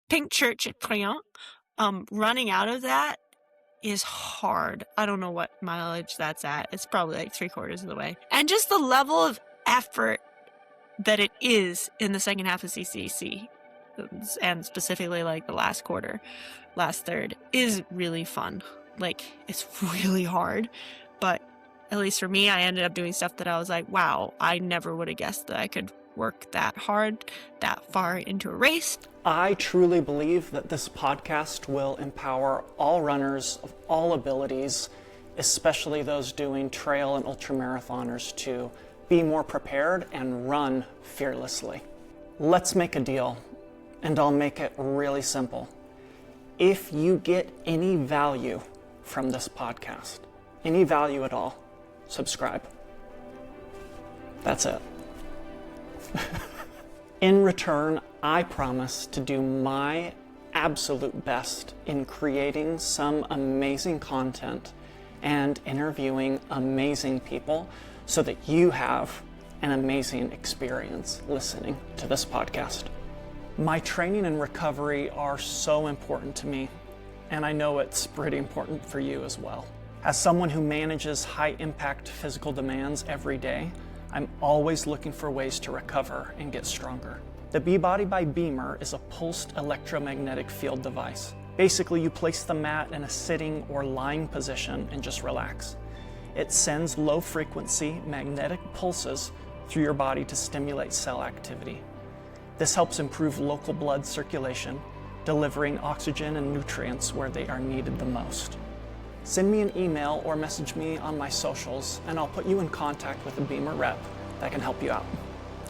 Pink Church at Crillon. Running out of that is hard. I don't know what mileage that's at. It's probably like 3/4 of the way. And just the level of effort that it is in the second half of CCC, and specifically like the last third, is really fun. Like, it's really hard, but at least for me, I ended up doing stuff that I was like, wow, I never would have guessed that I could work that hard, that far into a race. I truly believe that this podcast will empower all runners of all abilities, especially those doing trail and ultramarathoners, to be more prepared and run fearlessly. Let's make a deal, and I'll make it really simple. If you get any value from this podcast, any value at all, subscribe. That's it. In return, I promise to do my absolute best in creating some amazing content and interviewing amazing people so that you have an amazing experience listening to this podcast. My training and recovery are so important to me, and I know it's pretty important for you as well. As someone who manages high-impact physical demands every day, I'm always looking for ways to recover and get stronger. The B-Body by Beamer is a pulsed electromagnetic field device. Basically, you place the mat in a sitting or lying position and just relax. It sends low-frequency magnetic pulses through your body to stimulate cell activity. This helps improve local blood circulation, delivering oxygen and nutrients where they are needed the most. Send me an email or message me on my socials, and I'll put you in contact with a Beamer rep that can help you out.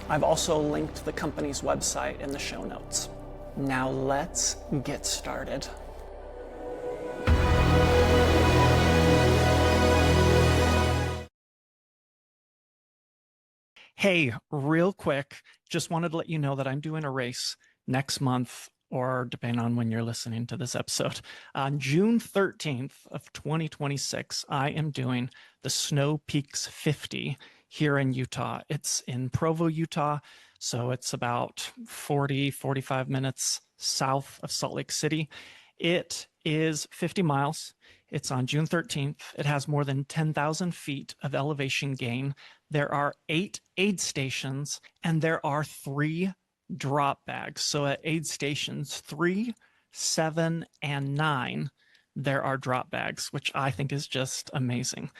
I've also linked the company's website in the show notes. Now let's get started. Hey, real quick, just wanted to let you know that I'm doing a race next month, or depending on when you're listening to this episode. On June 13th of 2026, I am doing the Snow Peaks 50 here in Utah. It's in Provo, Utah, so it's about 45 minutes south of Salt Lake City. It is 50 miles. It's on June 13th. It has more than 10,000 feet of elevation gain. There are 8 aid stations, and there are 3 drop bags. So at aid stations 3, 7, and 9, there are drop bags, which I think is just amazing.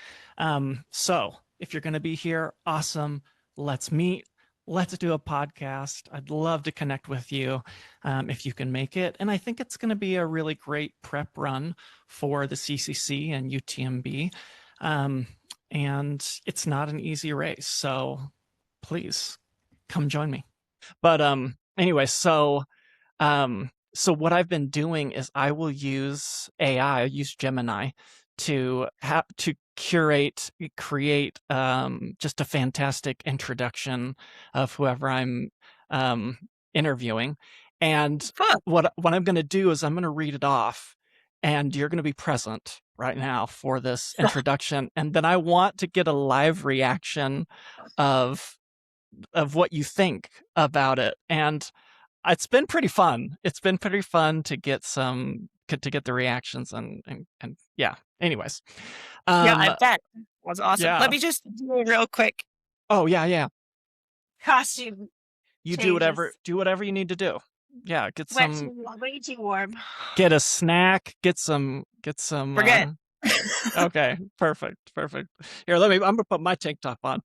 So if you're going to be here, awesome. Let's meet. Let's do a podcast. I'd love to connect with you if you can make it. And I think it's going to be a really great prep run for the CCC and UTMB. And it's not an easy race. So please come join me. But anyway, so what I've been doing is I will use AI, I use Gemini to create just a fantastic introduction of whoever I'm interviewing. And what I'm going to do is I'm going to read it off, and you're going to be present right now for this introduction. And then I want to get a live reaction of what you think about it. And it's been pretty fun. It's been pretty fun to get the reactions and yeah. Anyways. Yeah, I bet. It was awesome. Yeah. Let me just do it real quick. Oh, yeah. Costume. You changes. do whatever you need to do. Yeah, get some way too warm. Get a snack, get some We're good. Okay, perfect. Here, I'm gonna put my tank top on.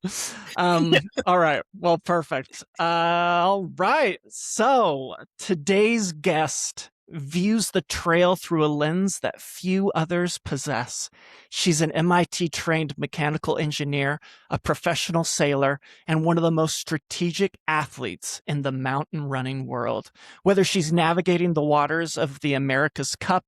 All right, well, perfect. All right, so today's guest views the trail through a lens that few others possess. She's an MIT-trained mechanical engineer, a professional sailor, and one of the most strategic athletes in the mountain running world. Whether she's navigating the waters of the America's Cup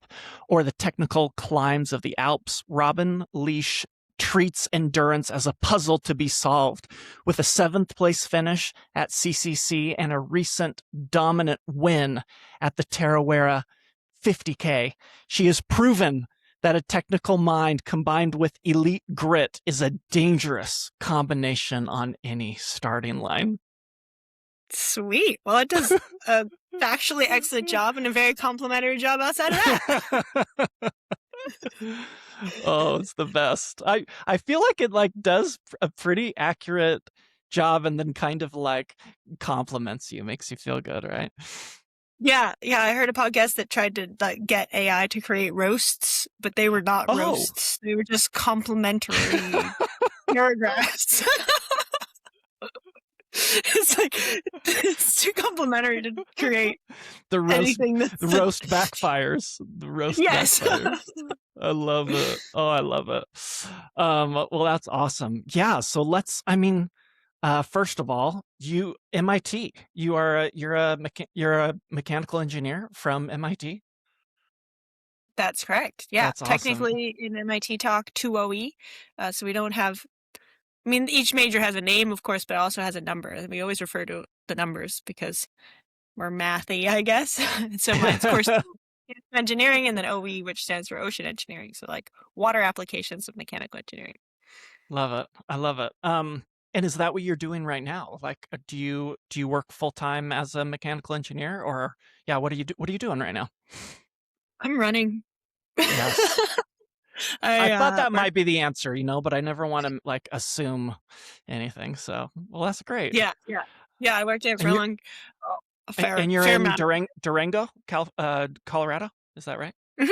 or the technical climbs of the Alps, Robyn Lesh treats endurance as a puzzle to be solved. With a 7th place finish at CCC and a recent dominant win at the Tarawera 50K, she has proven that a technical mind combined with elite grit is a dangerous combination on any starting line. Sweet. Well, it does a factually excellent job and a very complimentary job outside of that. Oh, it's the best. I feel like it like does a pretty accurate job and then kind of like compliments you, makes you feel good, right? Yeah, I heard a podcast that tried to like get AI to create roasts, but they were not roasts. They were just complimentary paragraphs. It's like it's too complimentary to create the roast. The roast backfires. The roast backfires. I love it. Oh, I love it. Well, that's awesome. Yeah. So let's. I mean, first of all, you MIT. You're a mechanical engineer from MIT. That's correct. Yeah, that's awesome. Technically in MIT talk 2OE, so we don't have. I mean, each major has a name, of course, but it also has a number. And we always refer to the numbers because we're mathy, I guess. So mine's course engineering, and then OE, which stands for ocean engineering. So like water applications of mechanical engineering. Love it. I love it. And is that what you're doing right now? Like, do you work full time as a mechanical engineer, or yeah, what are you doing right now? I'm running. Yes. I thought that might be the answer, but I never want to like assume anything. So, well, that's great. Yeah. I worked there for a fair and you're fair in amount. Durango, Colorado. Is that right? Mm-hmm.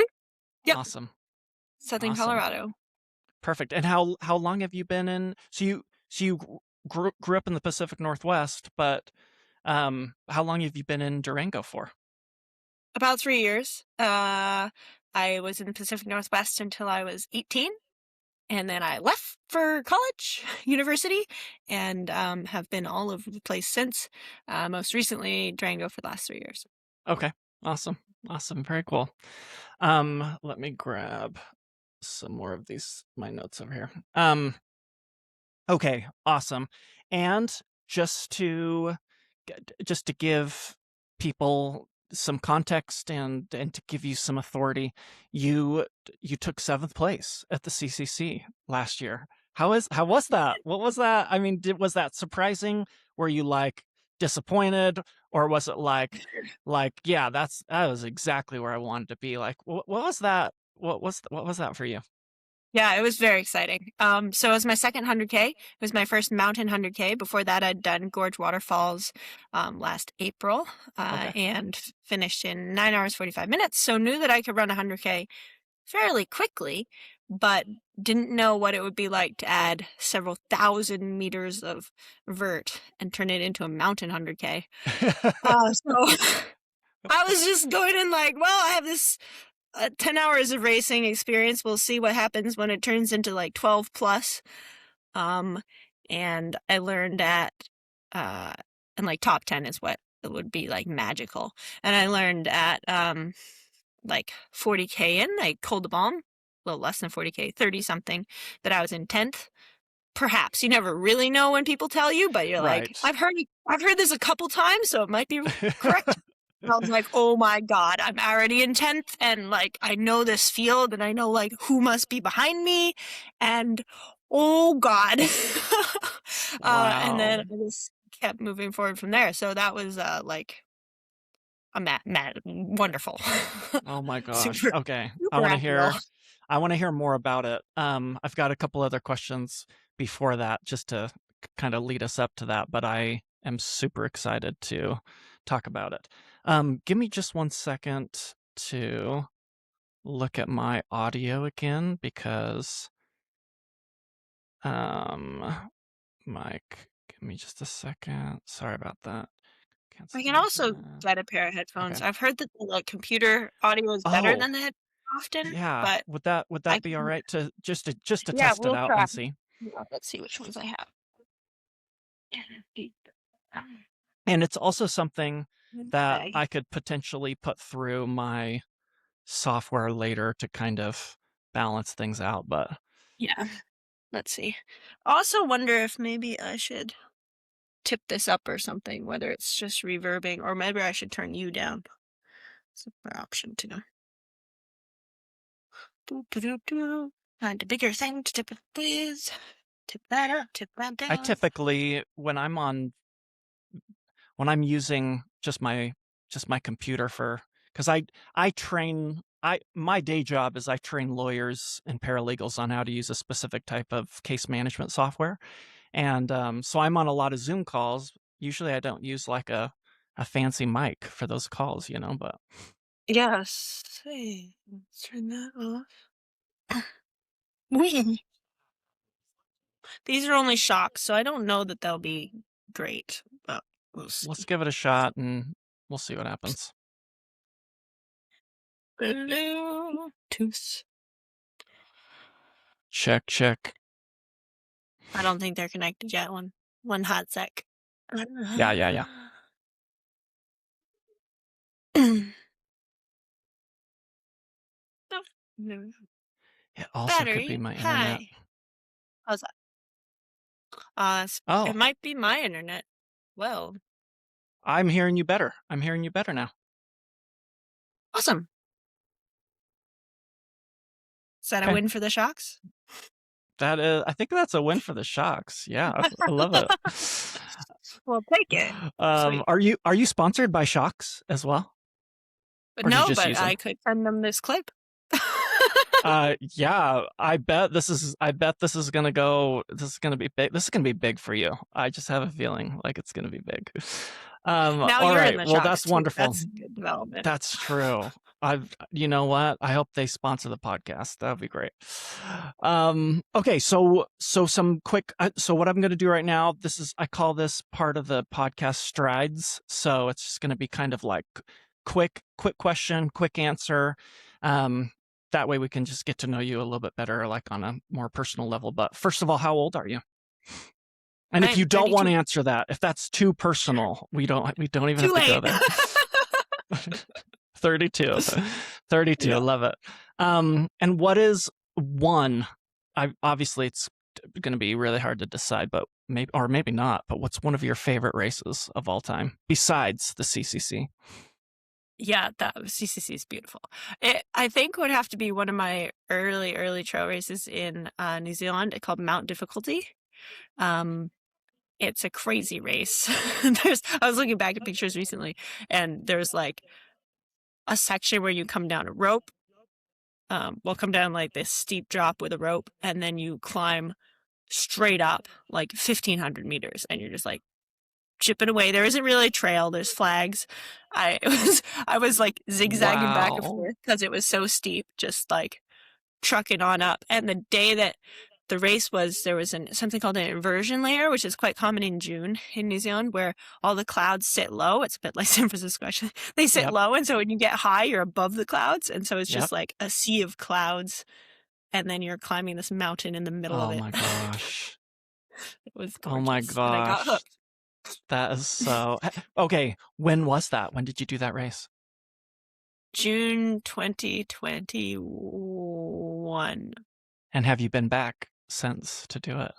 Yep. Awesome. Southern Colorado. Perfect. And how long have you been in? So you grew up in the Pacific Northwest, but how long have you been in Durango for? About 3 years. I was in the Pacific Northwest until I was 18, and then I left for college, university, and have been all over the place since. Most recently, Durango for the last 3 years. Okay, awesome, very cool. Let me grab some more of my notes over here. Okay, awesome, and just to give people some context and to give you some authority, you took 7th place at the CCC last year. How was that? What was that? I mean, was that surprising? Were you like disappointed, or was it like yeah, that was exactly where I wanted to be? Like, what was that? What was that for you? Yeah, it was very exciting. So it was my second 100K. It was my first mountain 100K. Before that, I'd done Gorge Waterfalls last April and finished in 9 hours, 45 minutes. So knew that I could run 100K fairly quickly, but didn't know what it would be like to add several thousand meters of vert and turn it into a mountain 100K. So I was just going in like, well, I have this 10 hours of racing experience. We'll see what happens when it turns into like 12 plus. And I learned that, and like top 10 is what it would be like magical. And I learned at, like 40K in, I called the bomb, a little less than 40K, 30 something, that I was in 10th. Perhaps you never really know when people tell you, but you're like, I've heard this a couple times, so it might be correct. And I was like, oh my God, I'm already in 10th, and like I know this field, and I know like who must be behind me, and oh God. Wow. And then I just kept moving forward from there. So that was like wonderful. Oh my gosh. Okay. I want to hear more about it. I've got a couple other questions before that just to kind of lead us up to that, but I am super excited to talk about it. Give me just 1 second to look at my audio again, because Mike, give me just a second. Sorry about that. I can also get a pair of headphones. Okay. I've heard that the like computer audio is better than the head often. Yeah, but would that be all right to just to test it out and see? Yeah, let's see which ones I have. And it's also something that I could potentially put through my software later to kind of balance things out, but yeah, let's see. I also wonder if maybe I should tip this up or something, whether it's just reverbing, or maybe I should turn you down. It's an option too. Find a bigger thing to tip it, please. Tip that up, tip that down. I typically, when I'm when I'm using just my computer because I train my day job is I train lawyers and paralegals on how to use a specific type of case management software. And so I'm on a lot of Zoom calls. Usually I don't use like a fancy mic for those calls, but Yes. Hey, let's turn that off. These are only shocks, so I don't know that they'll be great, but we'll see. let's give it a shot and we'll see what happens. Bluetooth. Check. I don't think they're connected yet. One hot sec. Yeah. No. It also could Battery. be my internet. Hi. How's that? Oh, It might be my internet. Well, I'm hearing you better. Now. awesome. Is that a Okay. win for the shocks? That is, I think that's a win for the shocks. Yeah, I love it. Well, take it. Are you sponsored by Shocks as well? Or do you No, just but use them? I could send them this clip. Yeah, I bet this is gonna be big. This is gonna be big for you. I just have a feeling like it's gonna be big. Now all you're right. in the Well, shocks that's too. wonderful. That's a good development. That's true. You know what? I hope they sponsor the podcast. That would be great. Okay. So some quick, so what I'm going to do right now, I call this part of the podcast strides. So it's just going to be kind of like quick question, quick answer. That way we can just get to know you a little bit better, like on a more personal level. But first of all, how old are you? And if you don't want to answer that, if that's too personal, we don't even have to go there. 32. Yeah. I love it. And what is one? Obviously it's going to be really hard to decide, but maybe not. But what's one of your favorite races of all time besides the CCC? Yeah, that CCC is beautiful. I think would have to be one of my early trail races in New Zealand. It's called Mount Difficulty. It's a crazy race. I was looking back at pictures recently, and there's like a section where you come down a rope. Come down like this steep drop with a rope, and then you climb straight up like 1,500 meters, and you're just like chipping away. There isn't really a trail. There's flags. I was like zigzagging back and forth because it was so steep, just like trucking on up. And the day that the race was, there was something called an inversion layer, which is quite common in June in New Zealand, where all the clouds sit low. It's a bit like San Francisco, actually. They sit low, and so when you get high, you're above the clouds, and so it's just like a sea of clouds, and then you're climbing this mountain in the middle of it. Oh my gosh. It was gorgeous. Oh my gosh. And I got hooked. That is so... Okay, when was that? When did you do that race? June 2021. And have you been back since to do it?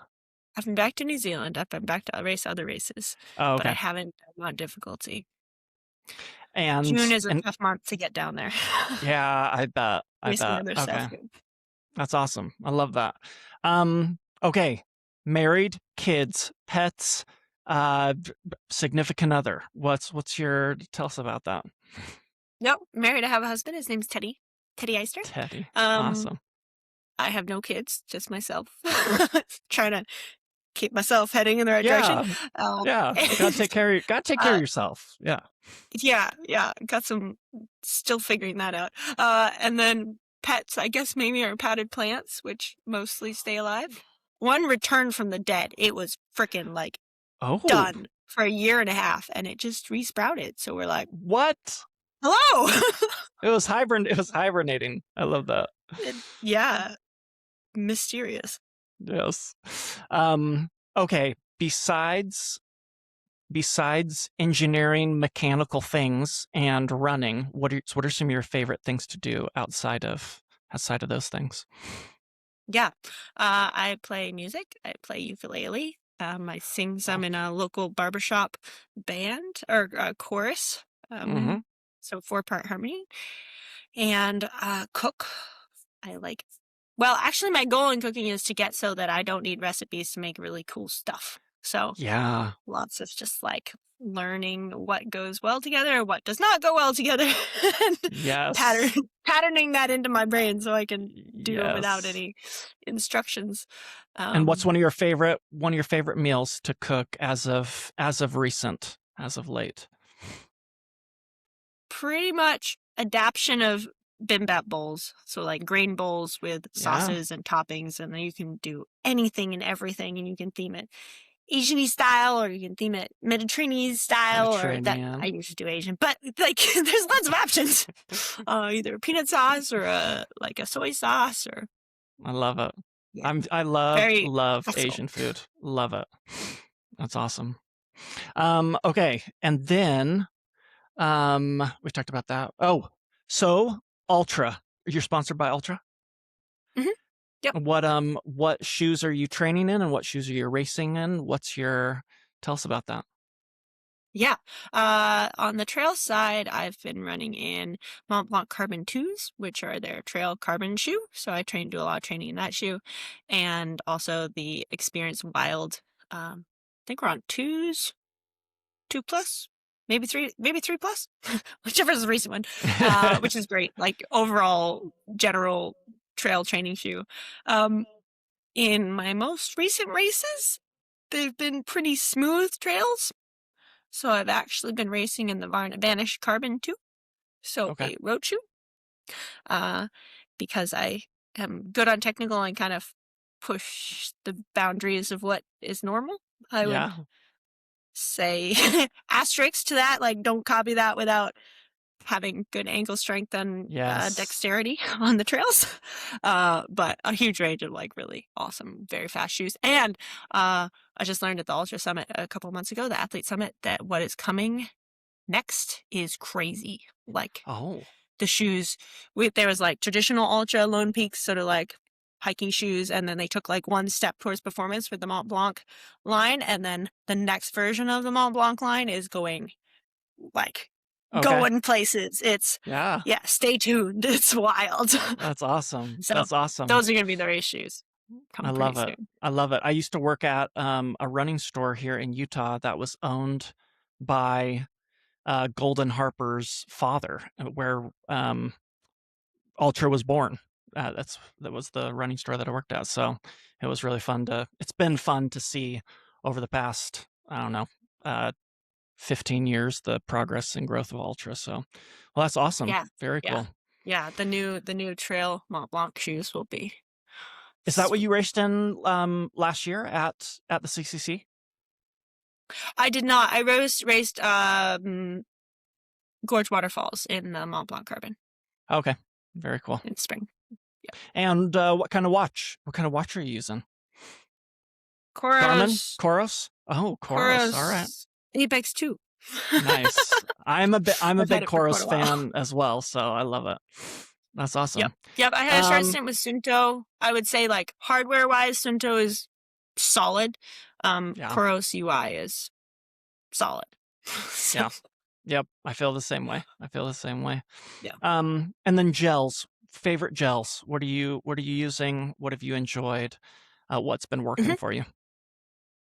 I've been back to New Zealand. I've been back to other races. Oh, okay. But I haven't done on difficulty. And June is a tough month to get down there. Yeah, I bet. Okay. That's awesome. I love that. Okay. Married, kids, pets, significant other. Tell us about that. Nope. Married. I have a husband. His name's Teddy Eister. Teddy. Awesome. I have no kids, just myself. Trying to keep myself heading in the right direction. Yeah. Gotta take care of yourself. Yeah. Yeah. Got still figuring that out. And then pets, I guess maybe are potted plants, which mostly stay alive. One returned from the dead. It was freaking like done for a year and a half, and it just resprouted. So we're like, what? Hello. It was hibernating. I love that. Yeah. Mysterious. Yes. Okay. Besides engineering, mechanical things, and running, what are some of your favorite things to do outside of those things? Yeah. I play music. I play ukulele. I sing some in a local barbershop band or chorus. So 4-part harmony. And cook. Well, actually, my goal in cooking is to get so that I don't need recipes to make really cool stuff. So yeah, lots of just like learning what goes well together and what does not go well together, and Yes. patterning that into my brain so I can do it without Yes. any instructions. And what's one of your favorite meals to cook as of recent, as of late? Pretty much adaptation of bibimbap bowls. So like grain bowls with sauces and toppings, and then you can do anything and everything, and you can theme it Asian-y style, or you can theme it Mediterranean style, or that I usually do Asian, but like there's lots of options. Either a peanut sauce or a soy sauce, or I love it. yeah, I love very versatile. Asian food. Love it. That's awesome. Okay, and then we talked about that. Oh, so Ultra. You're sponsored by Ultra? Mm-hmm. Yep. What shoes are you training in, and what shoes are you racing in? Tell us about that. Yeah. On the trail side, I've been running in Mont Blanc Carbon 2s, which are their trail carbon shoe. So I do a lot of training in that shoe. And also the Experience Wild. I think we're on 2s, 2+, maybe 3 plus, whichever is the recent one, which is great. Like overall general trail training shoe. In my most recent races, they've been pretty smooth trails. So I've actually been racing in the Vanish Carbon 2, so a road shoe, because I am good on technical and kind of push the boundaries of what is normal. I would say asterisk to that, like don't copy that without having good ankle strength and dexterity on the trails. But a huge range of like really awesome, very fast shoes. And I just learned at the Ultra Summit a couple months ago, the Athlete Summit, that what is coming next is crazy. Like the shoes, there was like traditional Ultra Lone Peaks, sort of like hiking shoes, and then they took like one step towards performance with the Mont Blanc line, and then the next version of the Mont Blanc line is going like going places. It's stay tuned. It's wild. That's awesome. So that's awesome. Those are gonna be the race shoes. I love it. I love it. I used to work at a running store here in Utah that was owned by Golden Harper's father, where Ultra was born. That was the running store that I worked at. So it was really fun it's been fun to see over the past, I don't know, 15 years, the progress and growth of Ultra. So, well, that's awesome. Yeah. Very cool. Yeah. The new trail Mont Blanc shoes will be. Is that what you raced in last year at the CCC? I did not. I raced Gorge Waterfalls in the Mont Blanc Carbon. Okay. Very cool. In spring. Yeah. And what kind of watch? What kind of watch are you using? Coros. Coros? Oh, Coros. All right. Apex 2. Nice. I'm a big Coros fan as well, so I love it. That's awesome. Yep. I had a short stint with Suunto. I would say like hardware wise, Suunto is solid. Coros UI is solid. So. Yeah. Yep. I feel the same way. Yeah. And then gels. Favorite gels. What are you using? What have you enjoyed? What's been working for you?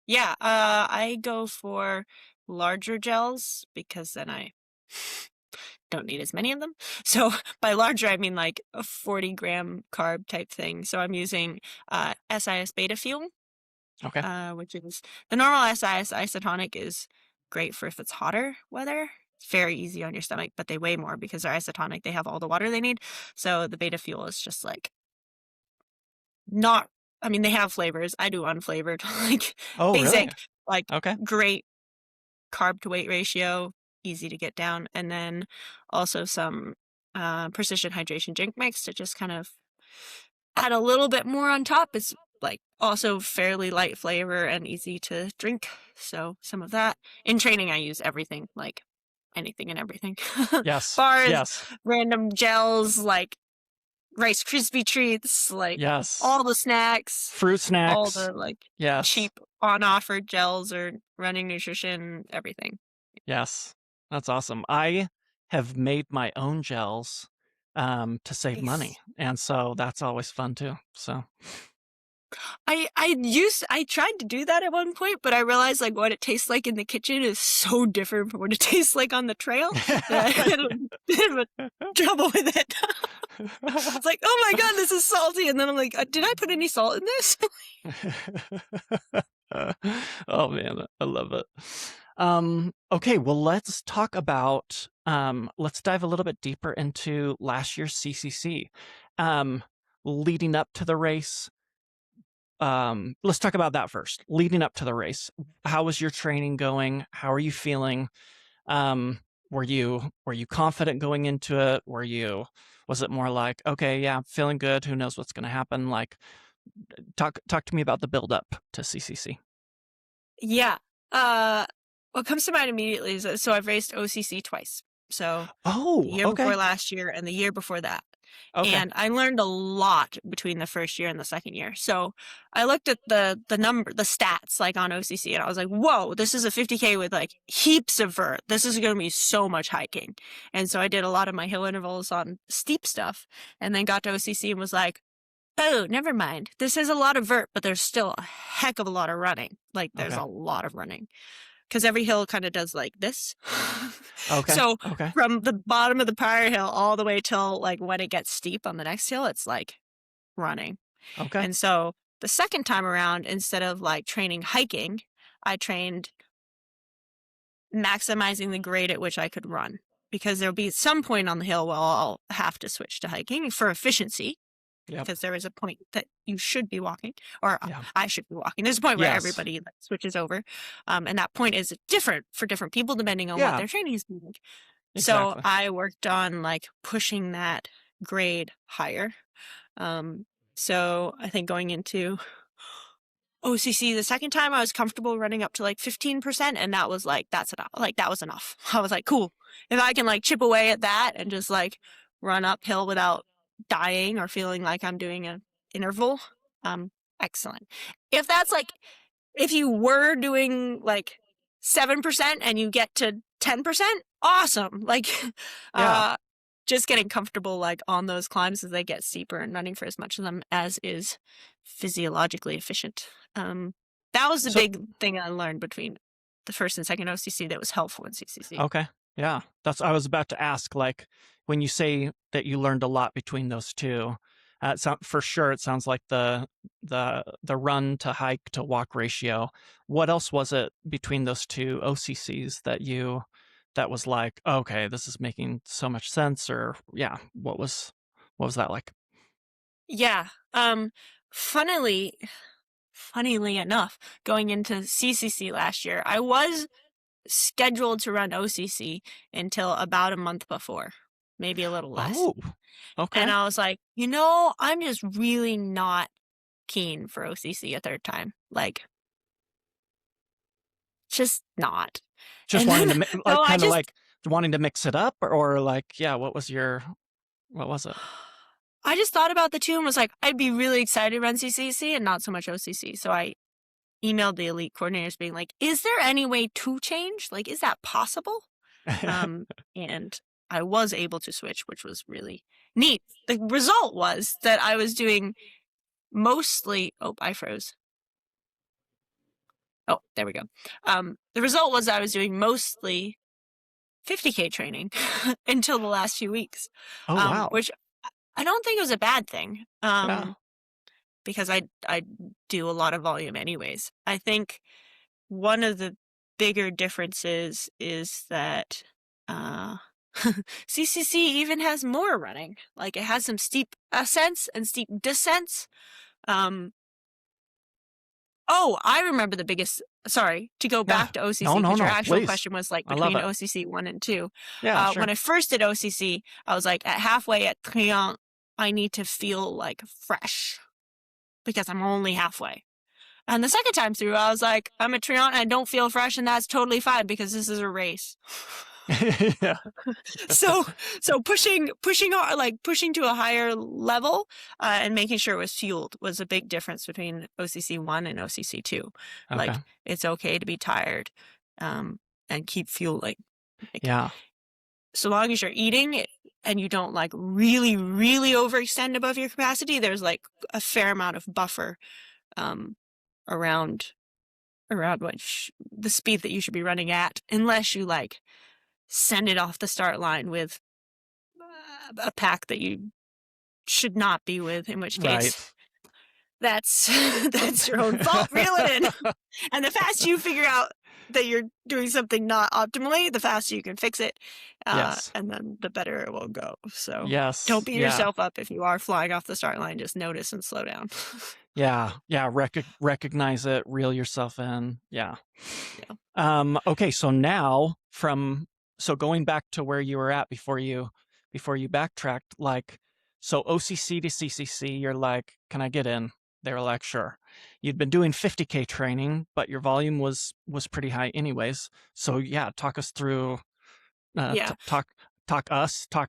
Yeah, I go for larger gels because then I don't need as many of them. So by larger, I mean like a 40-gram carb type thing. So I'm using SIS Beta Fuel, which is the normal SIS isotonic is great for if it's hotter weather. It's very easy on your stomach, but they weigh more because they're isotonic. They have all the water they need. So the Beta Fuel is just like not. I mean, they have flavors. I do unflavored, like basic, really? Great carb to weight ratio, easy to get down. And then also some precision hydration drink mix to just kind of add a little bit more on top. It's like also fairly light flavor and easy to drink. So some of that. In training, I use everything, like anything and everything. Yes. Bars, random gels, like Rice Krispie treats, like all the snacks, fruit snacks, all the cheap on offer gels or running nutrition, everything. Yes, that's awesome. I have made my own gels to save money, and so that's always fun too. So I tried to do that at one point, but I realized like what it tastes like in the kitchen is so different from what it tastes like on the trail that I had a bit of a trouble with it. It's like, oh my God, this is salty. And then I'm like, did I put any salt in this? Oh man, I love it. Okay, well, let's talk about, let's dive a little bit deeper into last year's CCC. Leading up to the race, let's talk about that first. Leading up to the race, how was your training going? How are you feeling? Were you confident going into it? Was it more like, okay, yeah, I'm feeling good. Who knows what's going to happen? Like, talk to me about the build up to CCC. Yeah. What comes to mind immediately is so I've raced OCC twice. So the year before last year and the year before that. Okay. And I learned a lot between the first year and the second year. So I looked at the stats like on OCC, and I was like, whoa, this is a 50K with like heaps of vert. This is going to be so much hiking. And so I did a lot of my hill intervals on steep stuff, and then got to OCC and was like, oh, never mind. This is a lot of vert, but there's still a heck of a lot of running. Like there's a lot of running. Because every hill kind of does like this. Okay. So from the bottom of the prior hill all the way till like when it gets steep on the next hill, it's like running. Okay. And so the second time around, instead of like training hiking, I trained maximizing the grade at which I could run. Because there'll be some point on the hill where I'll have to switch to hiking for efficiency. Yep. Because there is a point that you should be walking, or I should be walking. There's a point where everybody like, switches over. And that point is different for different people depending on what their training is like. Exactly. So I worked on like pushing that grade higher. So I think going into OCC the second time, I was comfortable running up to like 15%, and that was like, that's enough. Like that was enough. I was like, cool. If I can like chip away at that and just like run uphill without dying or feeling like I'm doing an interval, excellent. If that's like, if you were doing like 7% and you get to 10%, awesome. Like, just getting comfortable like on those climbs as they get steeper and running for as much of them as is physiologically efficient. That was the big thing I learned between the first and second OCC that was helpful in CCC. Okay. Yeah. I was about to ask, like, when you say that you learned a lot between those two, for sure it sounds like the run to hike to walk ratio. What else was it between those two OCCs that was like, okay, this is making so much sense? Or what was that like? Yeah. Funnily enough, going into CCC last year, I was scheduled to run OCC until about a month before, maybe a little less. Oh, okay. And I was like, I'm just really not keen for OCC a third time. Like, just not. Just wanting to wanting to mix it up, or like, what was it? I just thought about the two and was like, I'd be really excited to run CCC and not so much OCC. So I emailed the elite coordinators being like, is there any way to change? Like, is that possible? And I was able to switch, which was really neat. The result was that I was doing mostly, I froze. Oh, there we go. The result was I was doing mostly 50K training until the last few weeks. Oh, wow. Which I don't think was a bad thing. Because I do a lot of volume anyways. I think one of the bigger differences is that CCC even has more running. Like it has some steep ascents and steep descents. I remember the biggest. Sorry, to go back to OCC, no, your actual please. question was like between OCC 1 and 2. Yeah, sure. When I first did OCC, I was like at halfway at Triant, I need to feel like fresh because I'm only halfway. And the second time through, I was like, I'm at Triant and I don't feel fresh, and that's totally fine because this is a race. Yeah. So pushing to a higher level and making sure it was fueled was a big difference between OCC 1 and OCC 2. Okay. Like it's okay to be tired and keep fueling. Like, so long as you're eating and you don't like really, really overextend above your capacity, there's like a fair amount of buffer around the speed that you should be running at, unless you like send it off the start line with a pack that you should not be with, in which case that's your own fault. Reel it in. And the faster you figure out that you're doing something not optimally, the faster you can fix it. Yes. And then the better it will go. So Yes. don't beat yourself up if you are flying off the start line. Just notice and slow down. Yeah. Recognize it, reel yourself in. Yeah. Okay. So now going back to where you were at before you backtracked, like, so OCC to CCC, you're like, can I get in? They were like, sure. You'd been doing 50K training, but your volume was pretty high anyways. So yeah, talk us through, talk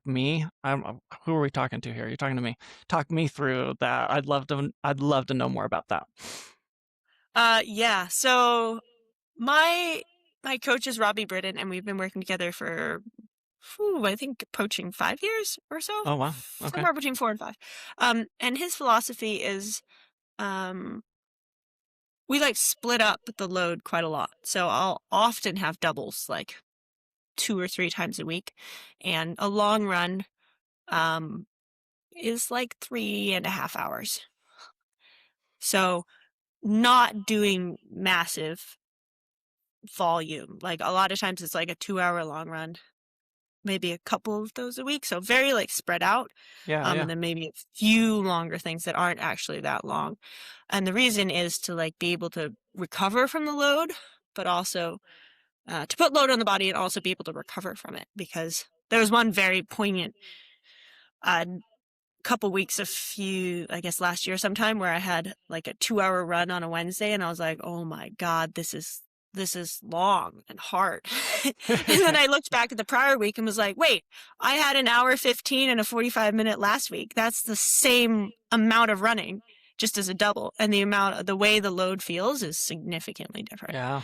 me. Who are we talking to here? You're talking to me. Talk me through that. I'd love to know more about that. Yeah. So my coach is Robbie Britton, and we've been working together for, I think, approaching 5 years or so. Oh wow. Okay. Somewhere between 4 and 5. And his philosophy is, we like split up the load quite a lot. So I'll often have doubles, like 2 or 3 times a week, and a long run is like 3.5 hours. So not doing massive volume. Like a lot of times it's like a 2-hour long run, maybe a couple of those a week. So very like spread out. And then maybe a few longer things that aren't actually that long. And the reason is to like be able to recover from the load, but also to put load on the body and also be able to recover from it. Because there was one very poignant couple weeks, I guess last year sometime, where I had like a 2-hour run on a Wednesday, and I was like, oh my God, this is long and hard. And then I looked back at the prior week and was like, wait, I had an hour 15 and a 45-minute last week. That's the same amount of running, just as a double. And the way the load feels is significantly different. Yeah.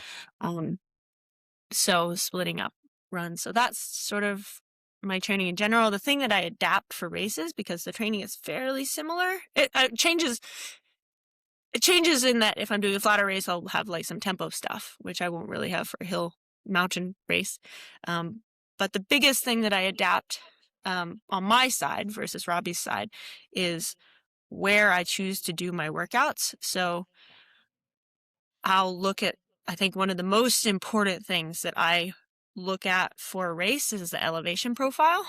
So splitting up runs. So that's sort of my training in general. The thing that I adapt for races, because the training is fairly similar, it changes. It changes in that if I'm doing a flatter race, I'll have like some tempo stuff, which I won't really have for a hill mountain race. But the biggest thing that I adapt on my side versus Robbie's side is where I choose to do my workouts. So I'll look at, I think one of the most important things that I look at for a race is the elevation profile,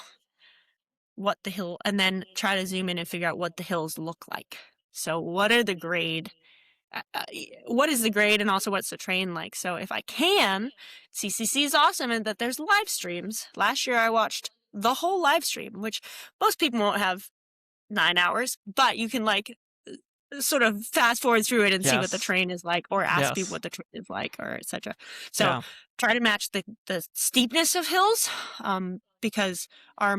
and then try to zoom in and figure out what the hills look like. So what is the grade, and also what's the terrain like? So if I can, CCC is awesome in that there's live streams. Last year I watched the whole live stream, which most people won't have 9 hours, but you can like sort of fast forward through it and see what the terrain is like, or ask people what the terrain is like, or etc. So try to match the steepness of hills, because our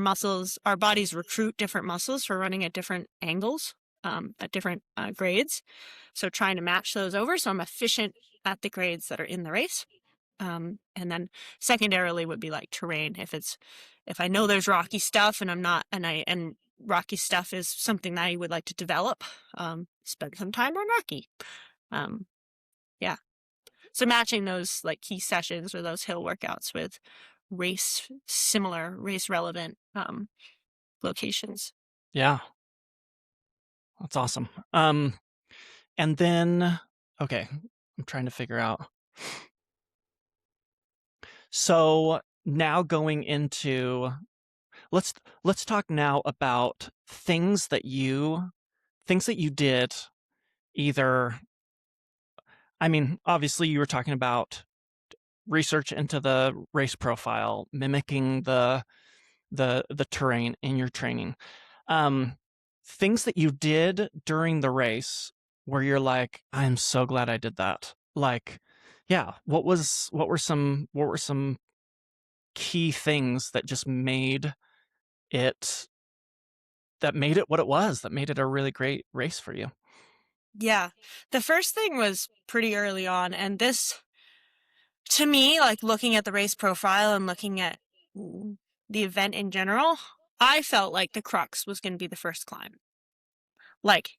bodies recruit different muscles for running at different angles, at different grades. So trying to match those over, so I'm efficient at the grades that are in the race. And then secondarily would be like terrain. If I know there's rocky stuff and rocky stuff is something that I would like to develop, spend some time on rocky. So matching those like key sessions or those hill workouts with similar race relevant locations. Yeah. That's awesome. And then, okay, I'm trying to figure out. So now going into, let's talk now about things that you did. Either, I mean, obviously you were talking about research into the race profile, mimicking the terrain in your training. Things that you did during the race where you're like, I'm so glad I did that. Like, yeah, what were some key things that just made it what it was, that made it a really great race for you? Yeah. The first thing was pretty early on, and this, to me, like looking at the race profile and looking at the event in general, I felt like the crux was going to be the first climb. Like,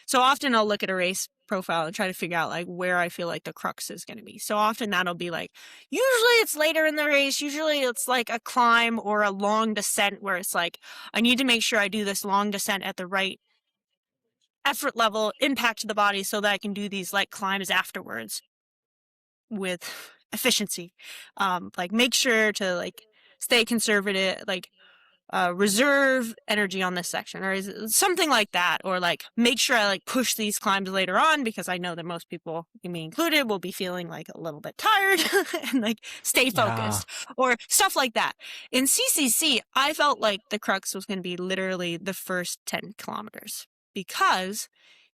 so often I'll look at a race profile and try to figure out like where I feel like the crux is going to be. So often that'll be like, usually it's later in the race. Usually it's like a climb or a long descent where it's like, I need to make sure I do this long descent at the right effort level, impact to the body, so that I can do these like climbs afterwards with efficiency. Like make sure to like stay conservative, like reserve energy on this section, or is it something like that, or like make sure I like push these climbs later on, because I know that most people, me included, will be feeling like a little bit tired and like stay focused or stuff like that. In CCC, I felt like the crux was going to be literally the first 10 kilometers, because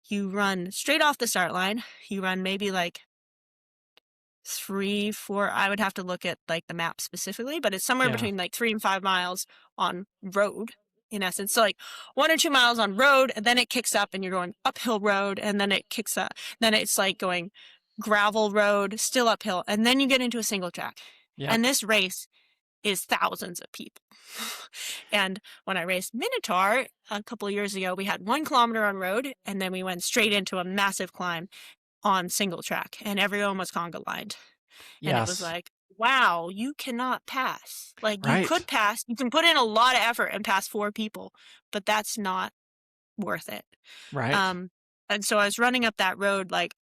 you run straight off the start line. You run maybe like 3, 4, I would have to look at like the map specifically, but it's somewhere between like 3 and 5 miles on road in essence. So like 1 or 2 miles on road, and then it kicks up and you're going uphill road, and then it kicks up. Then it's like going gravel road, still uphill, and then you get into a single track. Yep. And this race is thousands of people. And when I raced Minotaur a couple of years ago, we had 1 kilometer on road, and then we went straight into a massive climb on single track, and everyone was conga lined. And it was like, wow, you cannot pass. Like you could pass, you can put in a lot of effort and pass 4 people, but that's not worth it. Right. And so I was running up that road like,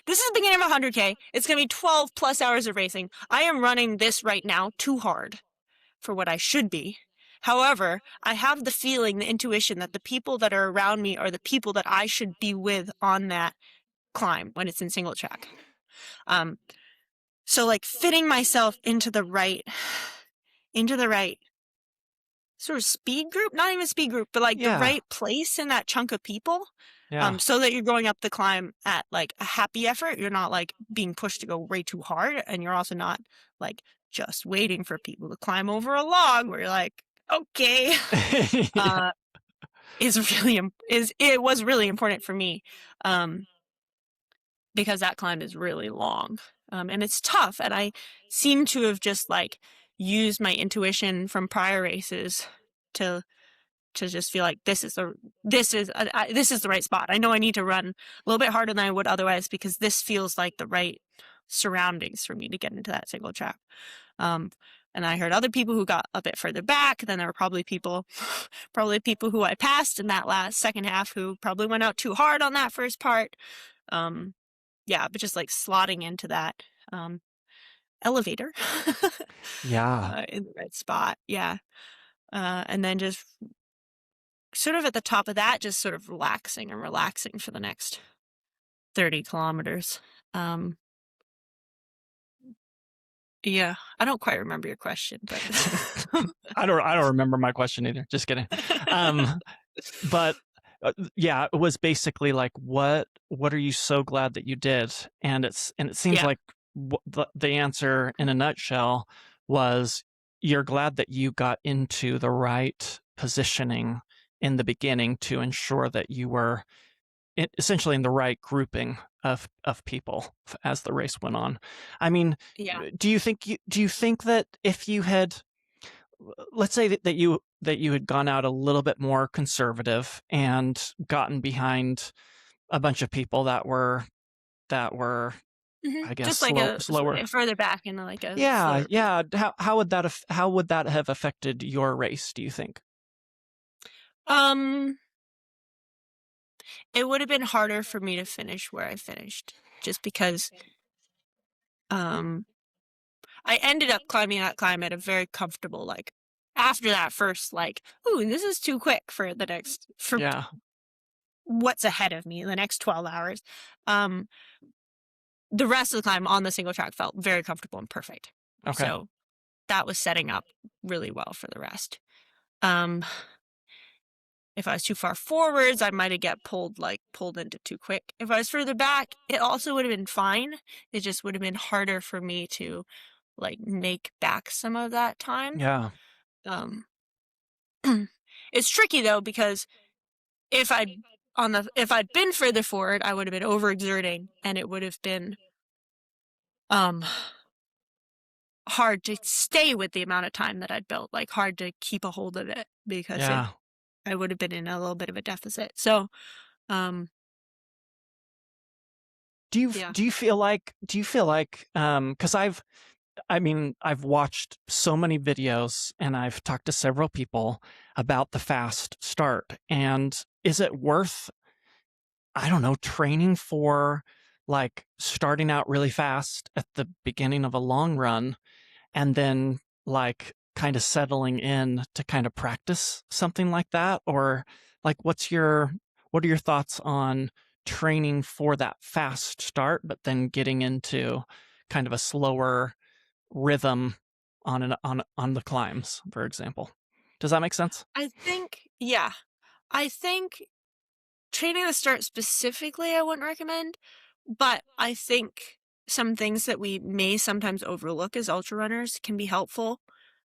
this is the beginning of 100K. It's going to be 12 plus hours of racing. I am running this right now too hard for what I should be. However, I have the feeling, the intuition that the people that are around me are the people that I should be with on that climb when it's in single track. So like fitting myself into the right sort of speed group, not even speed group, but like the right place in that chunk of people. So that you're going up the climb at like a happy effort. You're not like being pushed to go way too hard, and you're also not like just waiting for people to climb over a log where you're like, okay. It was really important for me. Because that climb is really long, and it's tough. And I seem to have just like used my intuition from prior races to just feel like this is the right spot. I know I need to run a little bit harder than I would otherwise, because this feels like the right surroundings for me to get into that single track. And I heard other people who got a bit further back. Then there were probably people who I passed in that last second half who probably went out too hard on that first part. But just like slotting into that elevator in the right spot. And then just sort of at the top of that, just sort of relaxing for the next 30 kilometers. I don't quite remember your question, but I don't remember my question either. Just kidding. But it was basically like, what are you so glad that you did? And it seems like the answer in a nutshell was, you're glad that you got into the right positioning in the beginning to ensure that you were essentially in the right grouping of people as the race went on. I mean, do you think that if you had, let's say that you had gone out a little bit more conservative and gotten behind a bunch of people that were I guess just like slower, further back in like a how would that have affected your race, do you think? It would have been harder for me to finish where I finished, just because I ended up climbing that climb at a very comfortable, like, after that first, like, ooh, this is too quick for the next, what's ahead of me in the next 12 hours. The rest of the climb on the single track felt very comfortable and perfect. Okay. So that was setting up really well for the rest. If I was too far forwards, I might have got pulled into too quick. If I was further back, it also would have been fine. It just would have been harder for me to like make back some of that time. Yeah. It's tricky though, because if I'd been further forward, I would have been overexerting, and it would have been hard to stay with the amount of time that I'd built, like hard to keep a hold of it, because I would have been in a little bit of a deficit. So Do you Yeah. feel like because I've watched so many videos and I've talked to several people about the fast start, and is it worth, I don't know, training for like starting out really fast at the beginning of a long run and then like kind of settling in to kind of practice something like that? Or like what are your thoughts on training for that fast start but then getting into kind of a slower rhythm on the climbs, for example? Does that make sense? Yeah. I think training to start specifically, I wouldn't recommend, but I think some things that we may sometimes overlook as ultra runners can be helpful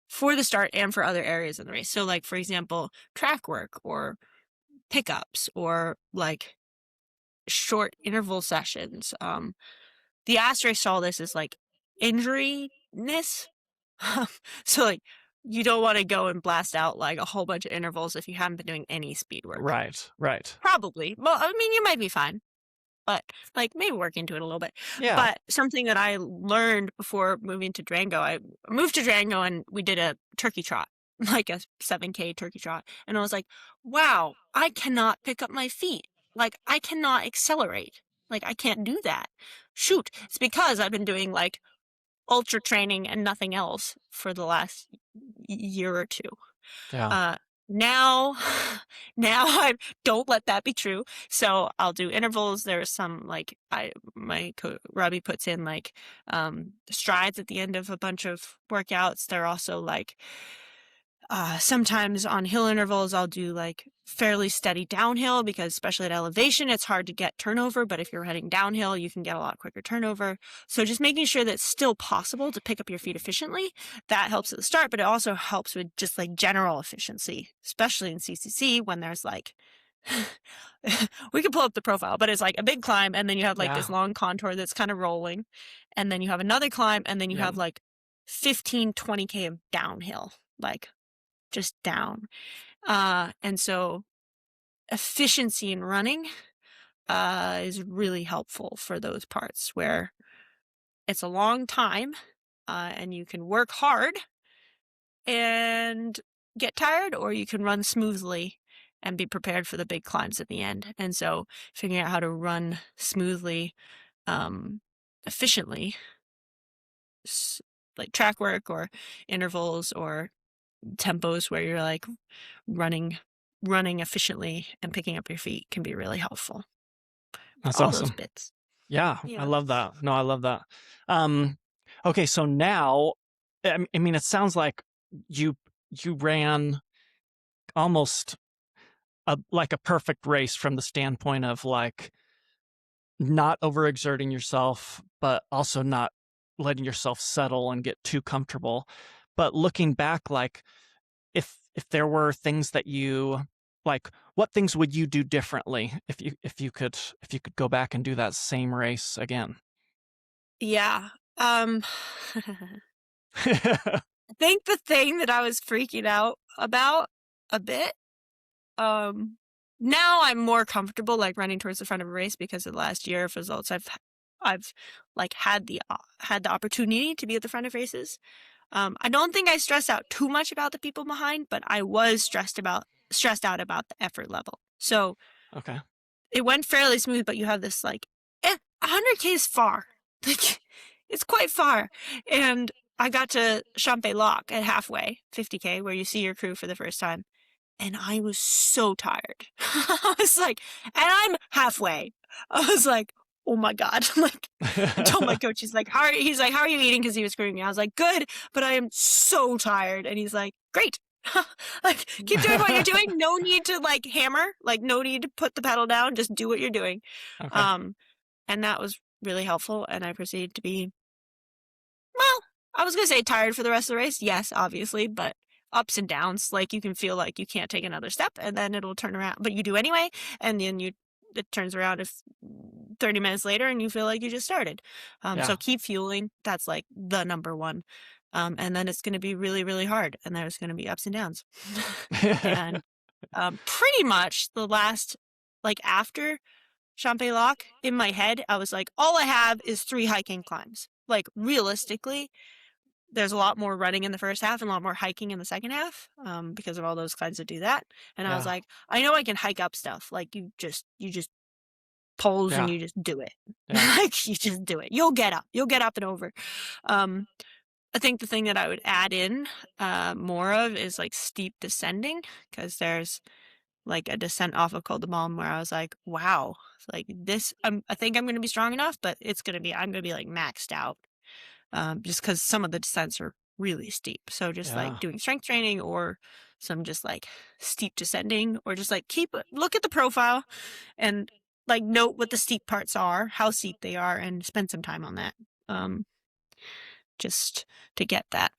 for the start and for other areas in the race. So, like, for example, track work or pickups or like short interval sessions. The asterisk to all this is like injury-ness. So, like, you don't want to go and blast out like a whole bunch of intervals if you haven't been doing any speed work. Right. Probably. Well, I mean, you might be fine, but like maybe work into it a little bit. Yeah. But something that I learned before moving to Durango, I moved to Durango and we did a turkey trot, like a 7K turkey trot. And I was like, wow, I cannot pick up my feet. Like, I cannot accelerate. Like, I can't do that. Shoot. It's because I've been doing like ultra training and nothing else for the last year or two. Yeah. Now I don't let that be true. So I'll do intervals. There's some like Robbie puts in like strides at the end of a bunch of workouts. They're also like sometimes on hill intervals, I'll do like fairly steady downhill because especially at elevation, it's hard to get turnover. But if you're heading downhill, you can get a lot quicker turnover. So just making sure that it's still possible to pick up your feet efficiently, that helps at the start, but it also helps with just like general efficiency, especially in CCC when there's like, we can pull up the profile, but it's like a big climb and then you have like this long contour that's kind of rolling. And then you have another climb and then you have like 15, 20K of downhill, like just down. And so efficiency in running is really helpful for those parts where it's a long time and you can work hard and get tired, or you can run smoothly and be prepared for the big climbs at the end. And so figuring out how to run smoothly, efficiently, like track work or intervals or tempos where you're like running efficiently and picking up your feet can be really helpful. That's all awesome. those bits. Yeah, I love that. No, I love that. Okay, so now, I mean, it sounds like you ran almost like a perfect race from the standpoint of like not overexerting yourself, but also not letting yourself settle and get too comfortable. But looking back, like if there were things that you like, what things would you do differently if you could go back and do that same race again? Yeah. I think the thing that I was freaking out about a bit, now I'm more comfortable like running towards the front of a race because of the last year of results. I've like had the opportunity to be at the front of races. I don't think I stressed out too much about the people behind, but I was stressed out about the effort level. So okay, it went fairly smooth, but you have this like 100K is far. Like, it's quite far. And I got to Champe Lock at halfway, 50K, where you see your crew for the first time. And I was so tired. I was like, and I'm halfway. I was like, oh my God. Like, I told my coach, he's like, how are you eating? Because he was screaming. I was like, good, but I am so tired. And he's like, great. Like, keep doing what you're doing. No need to like hammer. Like, no need to put the pedal down. Just do what you're doing. okay. And that was really helpful. And I proceeded to be, well, I was going to say tired for the rest of the race. Yes, obviously, but ups and downs. Like, you can feel like you can't take another step and then it'll turn around, but you do anyway. And then it turns around if 30 minutes later and you feel like you just started. So keep fueling. That's like the number one. And then it's going to be really, really hard. And there's going to be ups and downs. And pretty much the last, like after Champe Lac, in my head, I was like, all I have is 3 hiking climbs. Like, realistically, there's a lot more running in the first half and a lot more hiking in the second half, because of all those climbs that do that. And I was like, I know I can hike up stuff. Like, you just poles and you just do it. Like, you just do it. You'll get up and over. I think the thing that I would add in more of is like steep descending, because there's like a descent off of Col de Balme where I was like, wow, like this, I think I'm going to be strong enough, but I'm going to be like maxed out, just because some of the descents are really steep. So just like doing strength training or some just like steep descending, or just like look at the profile and like note what the steep parts are, how steep they are, and spend some time on that. Just to get that,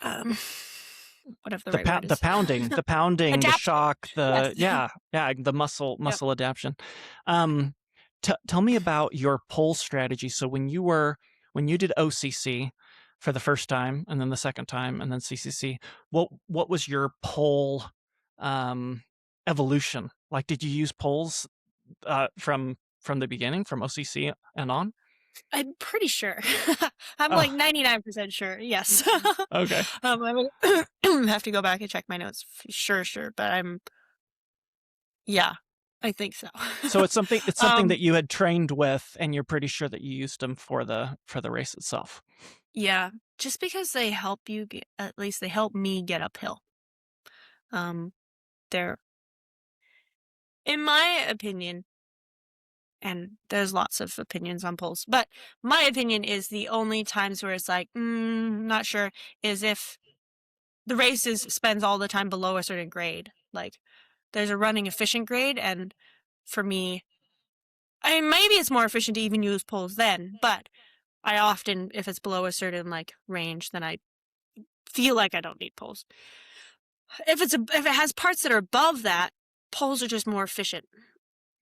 whatever the right word is. The pounding, the shock, the muscle adaptation. Tell me about your pole strategy. So when you did OCC for the first time, and then the second time, and then CCC, what was your pole evolution? Like, did you use poles from the beginning, from OCC and on? I'm pretty sure. I'm like 99% sure. Yes. Okay. I would have to go back and check my notes. Sure, but I think so. So it's something that you had trained with, and you're pretty sure that you used them for the race itself. Yeah, just because they help you at least they help me get uphill. They're, in my opinion, and there's lots of opinions on poles, but my opinion is the only times where it's like, not sure, is if the race spends all the time below a certain grade. Like, there's a running efficient grade, and for me, maybe it's more efficient to even use poles then, but I often, if it's below a certain like range, then I feel like I don't need poles. If it has parts that are above that, poles are just more efficient.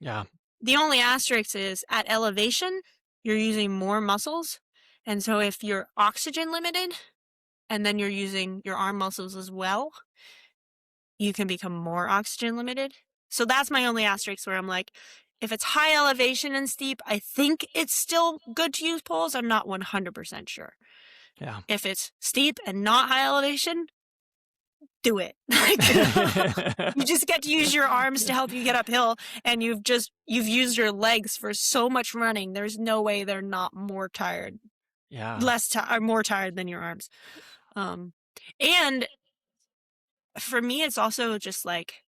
Yeah. The only asterisk is at elevation, you're using more muscles. And so if you're oxygen limited and then you're using your arm muscles as well, you can become more oxygen limited. So that's my only asterisk, where I'm like, if it's high elevation and steep, I think it's still good to use poles. I'm not 100% sure. Yeah. If it's steep and not high elevation, do it. You just get to use your arms to help you get uphill, and you've used your legs for so much running. There's no way they're not more tired. Yeah. More tired than your arms. And for me, it's also just like,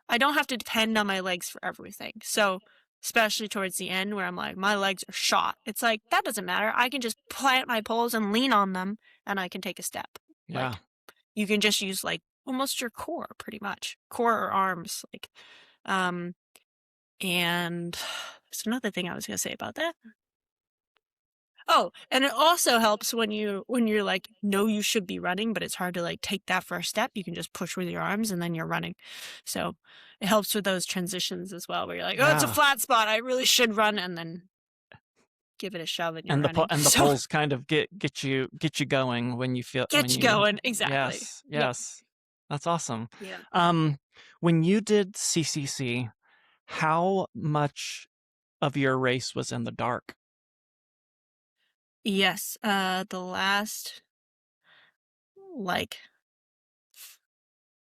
I don't have to depend on my legs for everything. So especially towards the end where I'm like, my legs are shot. It's like, that doesn't matter. I can just plant my poles and lean on them, and I can take a step. Yeah. Like, you can just use like almost your core, pretty much. Core or arms. Like, and there's another thing I was going to say about that. Oh, and it also helps when you're like, know you should be running, but it's hard to like take that first step. You can just push with your arms and then you're running. So it helps with those transitions as well, where you're like, oh, it's a flat spot, I really should run, and then give it a shove and you're running. And the poles kind of get you going when you feel going. Exactly. Yes. Yep. That's awesome. Yeah. When you did CCC, how much of your race was in the dark? Yes, the last, like,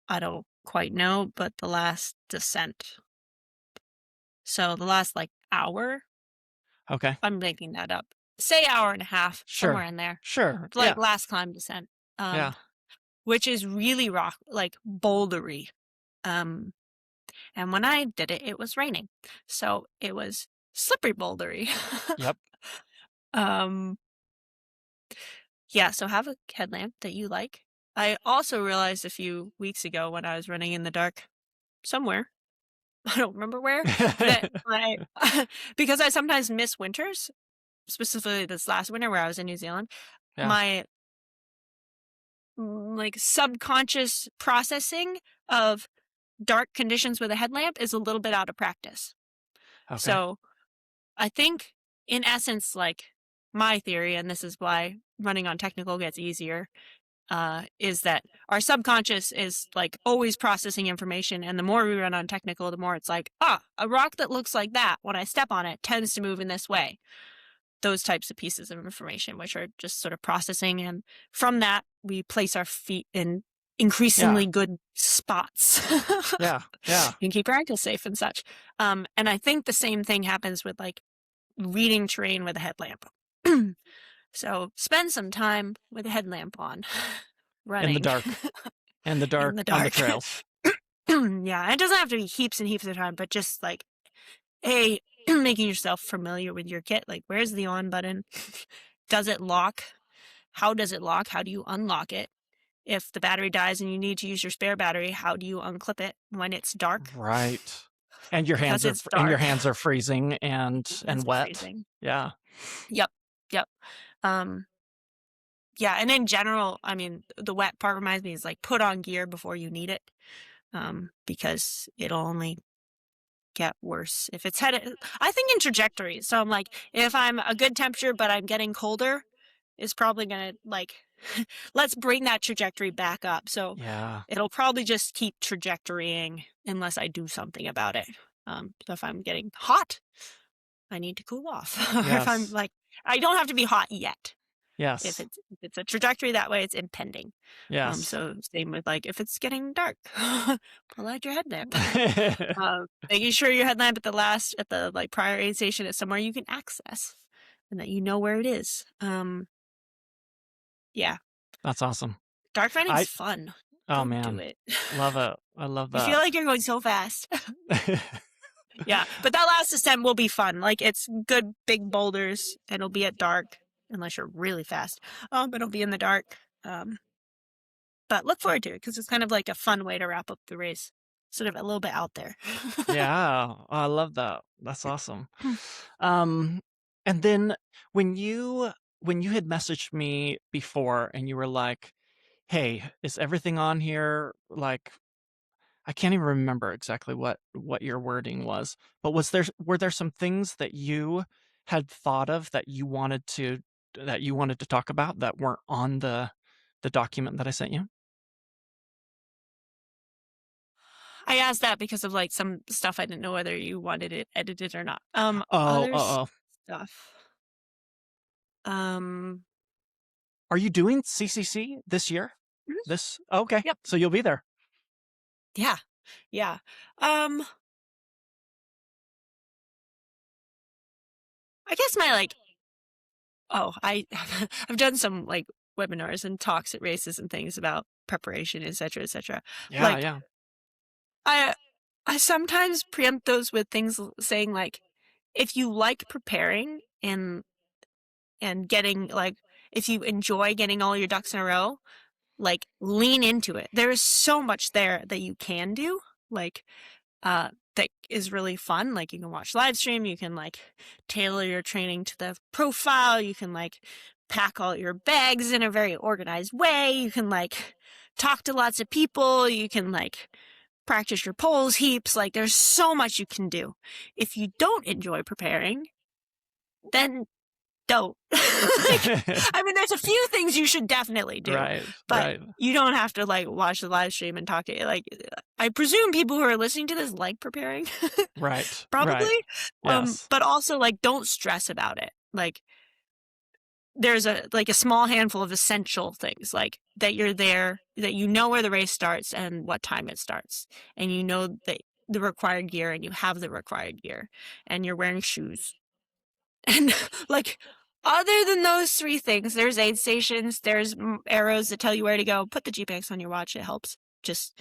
I don't quite know, but the last descent. So the last like hour. Okay. I'm making that up. Say hour and a half, somewhere in there. Sure. Like last climb descent. Which is really bouldery. And when I did it, it was raining. So it was slippery bouldery. Yep. Yeah, so have a headlamp that you like. I also realized a few weeks ago when I was running in the dark somewhere, I don't remember where, that because I sometimes miss winters, specifically this last winter where I was in New Zealand, my like subconscious processing of dark conditions with a headlamp is a little bit out of practice. Okay. So I think in essence, like, my theory, and this is why running on technical gets easier, is that our subconscious is like always processing information, and the more we run on technical, the more it's like, a rock that looks like that, when I step on it, tends to move in this way. Those types of pieces of information, which are just sort of processing, and from that we place our feet in increasingly good spots. And keep our ankles safe and such. And I think the same thing happens with like reading terrain with a headlamp. So spend some time with a headlamp on, running in the dark, on the trails. Yeah, it doesn't have to be heaps and heaps of time, but just like making yourself familiar with your kit. Like, where's the on button? Does it lock? How does it lock? How do you unlock it? If the battery dies and you need to use your spare battery, how do you unclip it when it's dark? Right. And your hands are freezing and wet. Freezing. Yeah. Yep. Yeah, and in general, I mean, the wet part reminds me is like put on gear before you need it, because it'll only get worse if it's headed. I think in trajectories. So I'm like, if I'm a good temperature but I'm getting colder, it's probably gonna like let's bring that trajectory back up. So it'll probably just keep trajectorying unless I do something about it. So if I'm getting hot, I need to cool off. Yes. If I'm like, I don't have to be hot yet. Yes. If it's a trajectory that way, it's impending. Yes. So same with like if it's getting dark, pull out your headlamp. Making sure your headlamp at the like prior aid station is somewhere you can access, and that you know where it is. Yeah. That's awesome. Dark finding's fun. Oh man, do it. Love it. I love that. I feel like you're going so fast. Yeah, but that last ascent will be fun. Like, it's good big boulders, and it'll be at dark, unless you're really fast. But it'll be in the dark. But look forward to it, because it's kind of like a fun way to wrap up the race. Sort of a little bit out there. Yeah, I love that. That's awesome. And then when you had messaged me before and you were like, hey, is everything on here? Like, I can't even remember exactly what your wording was, but were there some things that you had thought of that you wanted to talk about that weren't on the document that I sent you? I asked that because of like some stuff I didn't know whether you wanted it edited or not. Stuff. Are you doing CCC this year? Mm-hmm. Okay. Yep. So you'll be there. Yeah. I guess I've done some like webinars and talks at races and things about preparation, etc., etc. Yeah. I sometimes preempt those with things saying like, if you like preparing and getting like, if you enjoy getting all your ducks in a row, like lean into it. There is so much there that you can do, like that is really fun. Like, you can watch live stream, you can like tailor your training to the profile, you can like pack all your bags in a very organized way, you can like talk to lots of people, you can like practice your poles heaps. Like, there's so much you can do. If you don't enjoy preparing, then don't. I mean, there's a few things you should definitely do, but you don't have to like watch the live stream and talk to it. Like, I presume people who are listening to this like preparing, right? Probably. Yes. But also like, don't stress about it. Like, there's a small handful of essential things, like that you're there, that you know where the race starts and what time it starts, and you know the required gear, and you have the required gear, and you're wearing shoes. And like, other than those three things, there's aid stations, there's arrows that tell you where to go. Put the GPS on your watch. It helps just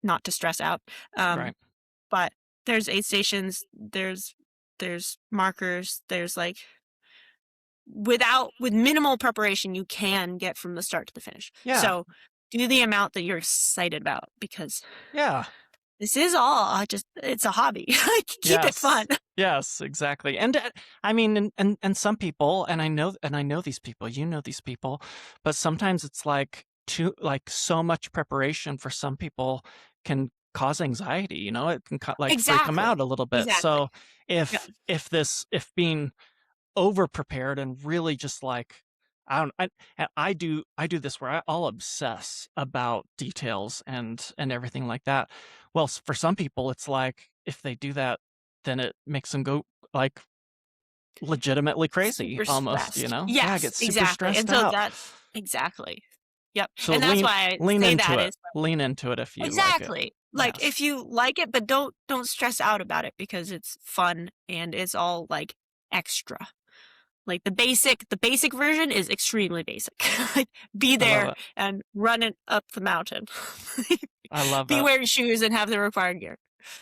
not to stress out. But there's aid stations, there's markers, there's like, with minimal preparation, you can get from the start to the finish. Yeah. So do the amount that you're excited about, because this is all just, it's a hobby. Keep it fun. Yes, exactly. And I mean, and some people, and I know these people, you know these people, but sometimes it's like so much preparation for some people can cause anxiety, you know, it can freak them out a little bit. Exactly. So if being over prepared and really just like, I do this where I'll obsess about details and everything like that. Well, for some people, it's like if they do that, then it makes them go like legitimately crazy Super almost, stressed. Yeah, Yes, get super exactly. stressed And so out. that's exactly. Yep. So And that's why I lean say into that it. is Lean into it if you like it. exactly. Like Yes. if you like it, but don't stress out about it because it's fun and it's all like extra. Like the basic version is extremely basic. Like be I love there it. and run it up the mountain. I love Be that. wearing shoes and have the required gear.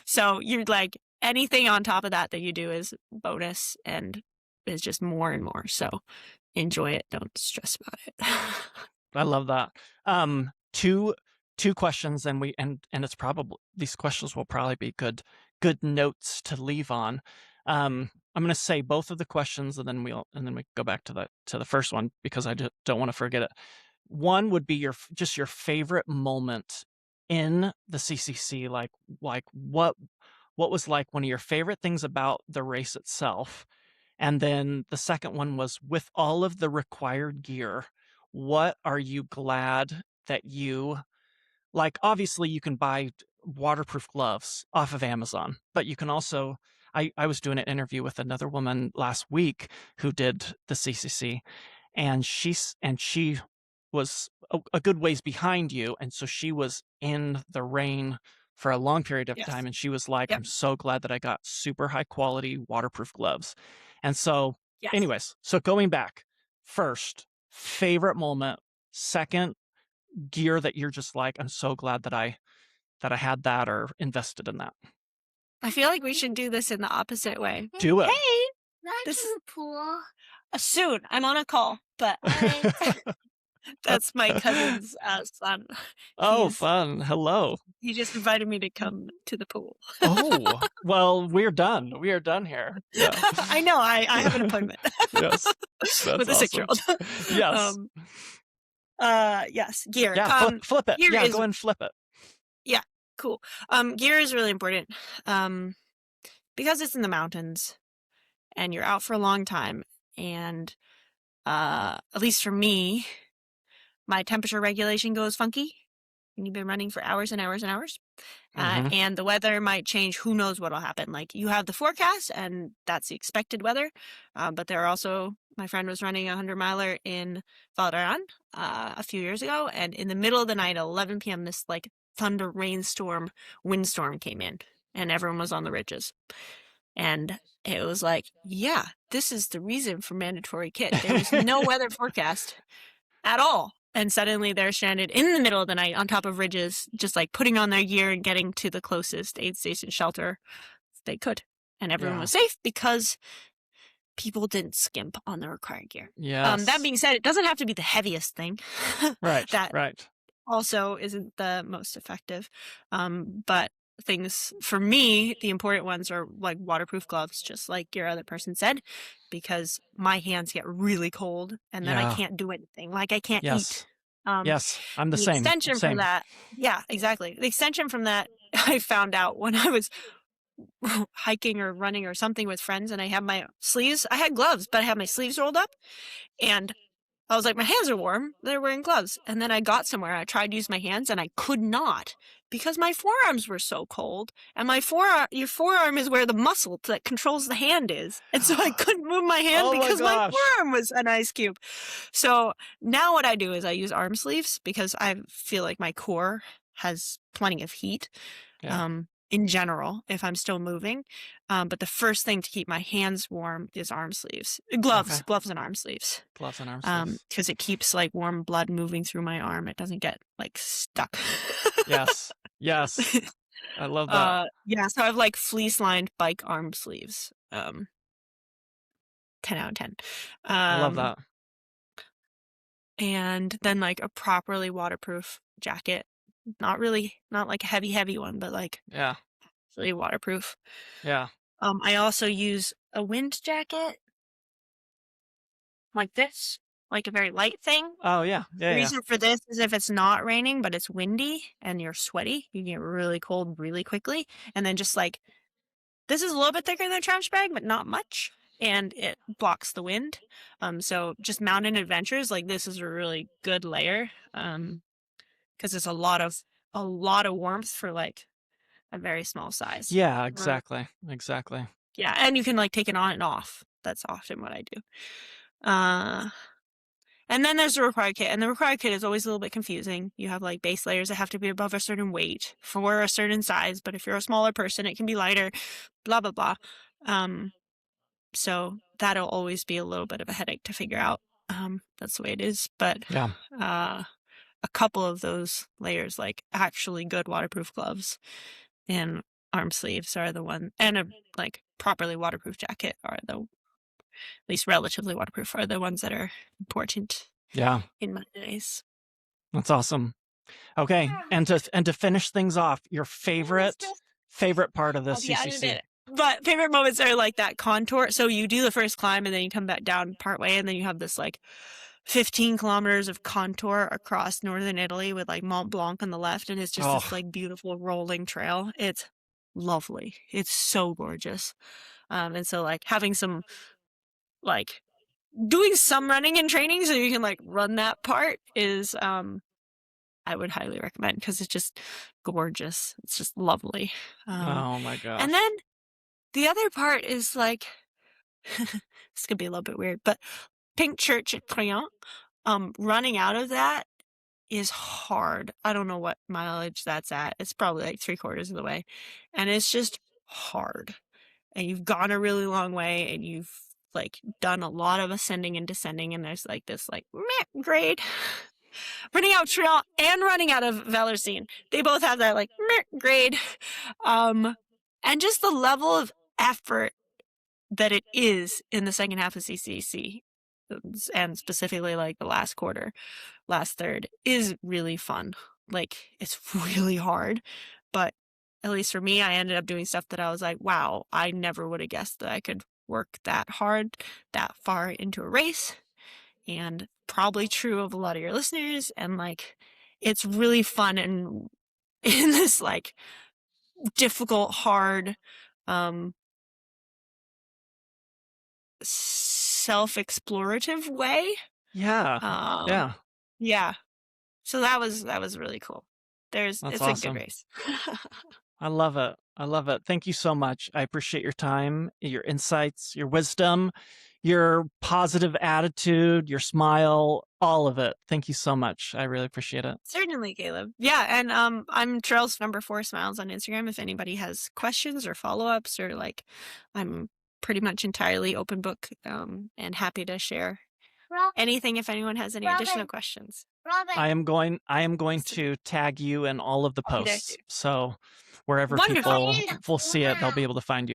So you're like anything on top of that you do is bonus and is just more and more. So enjoy it. Don't stress about it. I love that. Two questions, and it's probably these questions will probably be good notes to leave on. I'm going to say both of the questions, and then we go back to the first one because I just don't want to forget it. One would be your favorite moment in the CCC, like what was like one of your favorite things about the race itself, and then the second one was with all of the required gear. What are you glad that you like? Obviously, you can buy waterproof gloves off of Amazon, but you can also. I was doing an interview with another woman last week who did the CCC, and she was a good ways behind you, and so she was in the rain for a long period of Yes. time, and she was like, Yep. "I'm so glad that I got super high quality waterproof gloves." And so, Yes. anyways, so going back, first, favorite moment, second, gear that you're just like, I'm so glad that I had that or invested in that. I feel like we should do this in the opposite way. Do it. Hey, This is a pool. Soon. I'm on a call, but that's my cousin's son. Oh, fun. Hello. He just invited me to come to the pool. Oh, well, we're done. We are done here. Yeah. I know. I have an appointment. Yes. With a awesome. 6-year-old. Yes. Yes. Gear. Yeah. Flip it. Gear Yeah. is, Go and flip it. Yeah. Cool. Gear is really important. Because it's in the mountains and you're out for a long time. And at least for me, my temperature regulation goes funky. And you've been running for hours and hours and hours. And the weather might change. Who knows what'll happen? Like you have the forecast and that's the expected weather. But there are also, my friend was running a 100-miler in Valderan a few years ago. And in the middle of the night at 11 p.m., this like thunder, rainstorm, windstorm came in and everyone was on the ridges. And it was like, yeah, this is the reason for mandatory kit. There's no weather forecast at all. And suddenly they're stranded in the middle of the night on top of ridges, just like putting on their gear and getting to the closest aid station shelter they could. And everyone was safe because people didn't skimp on the required gear. Yes. That being said, it doesn't have to be the heaviest thing. Right. That right. also isn't the most effective. But things for me, the important ones are like waterproof gloves, just like your other person said, because my hands get really cold and then I can't do anything. Like I can't eat. Yes, I'm the same. Extension from that. Yeah, exactly. The extension from that, I found out when I was hiking or running or something with friends and I had my sleeves. I had gloves, but I had my sleeves rolled up and I was like, my hands are warm. They're wearing gloves. And then I got somewhere. I tried to use my hands and I could not because my forearms were so cold. And your forearm is where the muscle that controls the hand is. And so I couldn't move my hand because my forearm was an ice cube. So now what I do is I use arm sleeves because I feel like my core has plenty of heat. In general, if I'm still moving. But the first thing to keep my hands warm is arm sleeves. Gloves and arm sleeves. Gloves and arm sleeves. Because it keeps like warm blood moving through my arm. It doesn't get like stuck. Yes. I love that. So I have like fleece-lined bike arm sleeves. 10 out of 10. I love that. And then like a properly waterproof jacket. Not like a heavy one, but like really waterproof. Yeah. I also use a wind jacket like this, like a very light thing. Oh yeah. The reason for this is if it's not raining but it's windy and you're sweaty, you get really cold really quickly. And then just like this is a little bit thicker than a trash bag, but not much. and it blocks the wind. So just mountain adventures, like this is a really good layer, because it's a lot of warmth for like a very small size. Yeah, exactly. Exactly. Yeah, and you can like take it on and off. That's often what I do. And then there's the required kit, and the required kit is always a little bit confusing. You have like base layers that have to be above a certain weight for a certain size, but if you're a smaller person, it can be lighter, blah, blah, blah. So that'll always be a little bit of a headache to figure out. That's the way it is. But Yeah. A couple of those layers, like actually good waterproof gloves and arm sleeves are the one, and a like properly waterproof jacket are the, at least relatively waterproof, are the ones that are important. Yeah. In my days. That's awesome. Okay. And to finish things off, your favorite part of the CCC. But favorite moments are like that contour. So you do the first climb and then you come back down partway, and then you have this like 15 kilometers of contour across northern Italy with like Mont Blanc on the left, and it's just this like beautiful rolling trail. It's lovely. It's so gorgeous. And so like having some like doing some running and training so you can like run that part is I would highly recommend, because it's just gorgeous. It's just lovely. Oh my gosh. And then the other part is like, this could be a little bit weird, but Pink Church at Priant, running out of that is hard. I don't know what mileage that's at. It's probably like 3/4 of the way. And it's just hard. And you've gone a really long way, and you've like done a lot of ascending and descending, and there's like this like meh grade. Running out Triant and running out of Valersine, they both have that like meh grade. And just the level of effort that it is in the second half of CCC, and specifically like the last third, is really fun. Like, it's really hard, but at least for me, I ended up doing stuff that I was like, wow, I never would have guessed that I could work that hard, that far into a race. And probably true of a lot of your listeners. And like, it's really fun, and in this like difficult, hard, self-explorative way. Yeah. Yeah. So that was really cool. It's awesome. a good race. I love it. Thank you so much. I appreciate your time, your insights, your wisdom, your positive attitude, your smile, all of it. Thank you so much. I really appreciate it. Certainly, Caleb. Yeah, and I'm Trails number 4 Smiles on Instagram. If anybody has questions or follow-ups, or like, I'm pretty much entirely open book, and happy to share anything if anyone has any additional questions. Robyn. I am going to tag you in all of the posts. So wherever people will see it, they'll be able to find you.